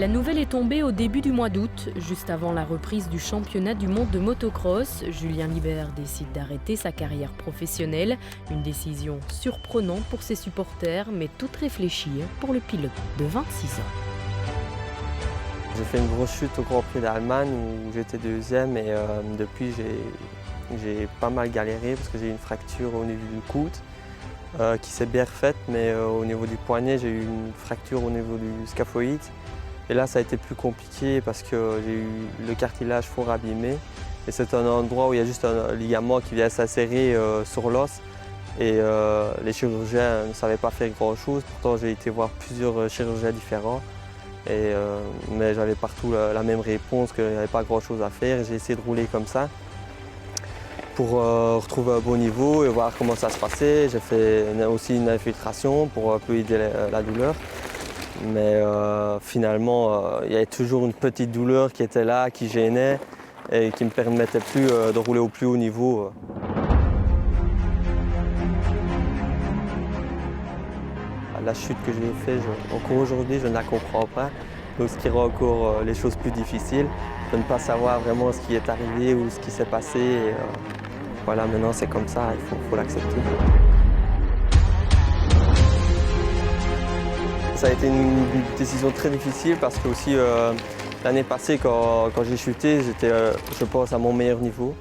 La nouvelle est tombée au début du mois d'août, juste avant la reprise du championnat du monde de motocross. Julien Libert décide d'arrêter sa carrière professionnelle. Une décision surprenante pour ses supporters, mais toute réfléchie pour le pilote de 26 ans. J'ai fait une grosse chute au Grand Prix d'Allemagne où j'étais deuxième et depuis j'ai pas mal galéré parce que j'ai eu une fracture au niveau du coude qui s'est bien refaite, mais au niveau du poignet j'ai eu une fracture au niveau du scaphoïde. Et là, ça a été plus compliqué parce que j'ai eu le cartilage fort abîmé. Et c'est un endroit où il y a juste un ligament qui vient s'insérer sur l'os. Et les chirurgiens ne savaient pas faire grand-chose. Pourtant, j'ai été voir plusieurs chirurgiens différents. Mais j'avais partout la même réponse, qu'il n'y avait pas grand-chose à faire. J'ai essayé de rouler comme ça pour retrouver un bon niveau et voir comment ça se passait. J'ai fait aussi une infiltration pour un peu aider la douleur. Mais finalement, il y avait toujours une petite douleur qui était là, qui gênait et qui ne me permettait plus de rouler au plus haut niveau. La chute que j'ai faite, encore aujourd'hui, je ne la comprends pas. Donc, ce qui rend encore les choses plus difficiles, de ne pas savoir vraiment ce qui est arrivé ou ce qui s'est passé. Et, voilà, maintenant c'est comme ça, il faut l'accepter. Ça a été une décision très difficile parce que aussi l'année passée, quand j'ai chuté, j'étais, je pense, à mon meilleur niveau.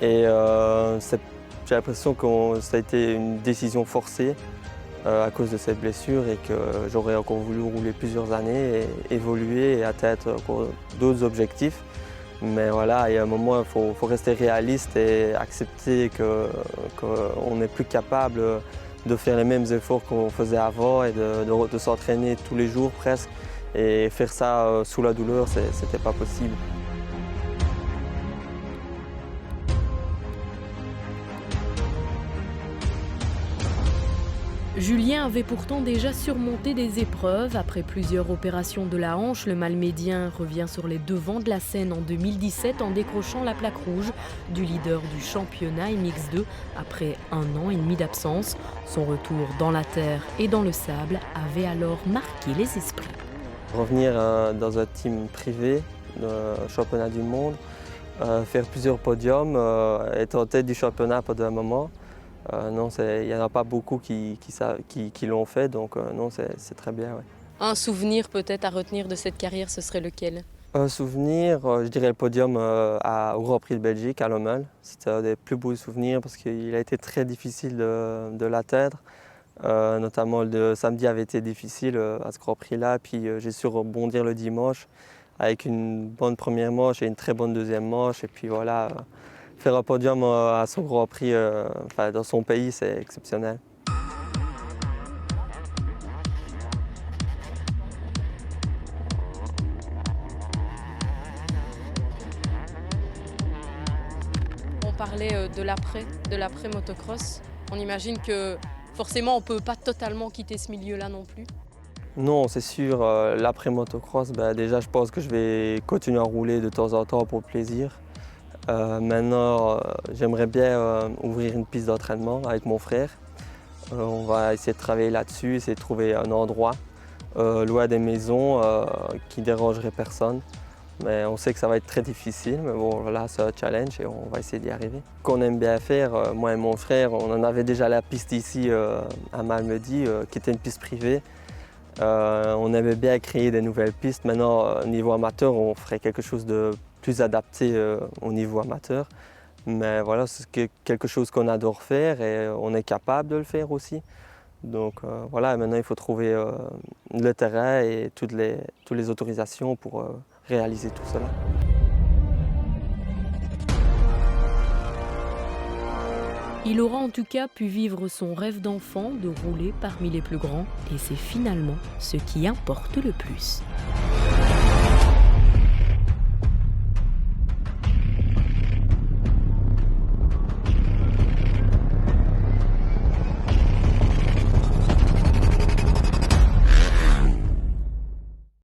Et j'ai l'impression que ça a été une décision forcée à cause de cette blessure et que j'aurais encore voulu rouler plusieurs années et évoluer et atteindre encore d'autres objectifs. Mais voilà, il y a un moment, il faut rester réaliste et accepter qu'on n'est plus capable de faire les mêmes efforts qu'on faisait avant et de s'entraîner tous les jours presque. Et faire ça sous la douleur, c'était pas possible. Julien avait pourtant déjà surmonté des épreuves. Après plusieurs opérations de la hanche, le Malmédien revient sur les devants de la scène en 2017 en décrochant la plaque rouge du leader du championnat MX2 après 1 an et demi d'absence. Son retour dans la terre et dans le sable avait alors marqué les esprits. Revenir dans un team privé, championnat du monde, faire plusieurs podiums, être en tête du championnat pendant un moment. Non, il n'y en a pas beaucoup qui l'ont fait, donc non, c'est très bien. Ouais. Un souvenir peut-être à retenir de cette carrière, ce serait lequel? Un souvenir, je dirais le podium au Grand Prix de Belgique à Lommel. C'était un des plus beaux souvenirs parce qu'il a été très difficile de l'atteindre. Notamment le samedi avait été difficile à ce Grand Prix-là, puis j'ai su rebondir le dimanche avec une bonne première manche et une très bonne deuxième manche. Et puis voilà. Faire un podium à son Grand Prix dans son pays, c'est exceptionnel. On parlait de l'après motocross. On imagine que forcément on ne peut pas totalement quitter ce milieu-là non plus. Non, c'est sûr, l'après motocross, déjà je pense que je vais continuer à rouler de temps en temps pour le plaisir. Maintenant, j'aimerais bien ouvrir une piste d'entraînement avec mon frère. On va essayer de travailler là-dessus, essayer de trouver un endroit loin des maisons qui ne dérangerait personne. Mais on sait que ça va être très difficile, mais bon, là c'est un challenge et on va essayer d'y arriver. Ce qu'on aime bien faire, moi et mon frère, on en avait déjà la piste ici à Malmedy, qui était une piste privée. On aimait bien créer des nouvelles pistes. Maintenant, au niveau amateur, on ferait quelque chose de plus adapté au niveau amateur. Mais voilà, c'est quelque chose qu'on adore faire et on est capable de le faire aussi. Donc voilà, maintenant il faut trouver le terrain et toutes les autorisations pour réaliser tout cela. Il aura en tout cas pu vivre son rêve d'enfant de rouler parmi les plus grands et c'est finalement ce qui importe le plus.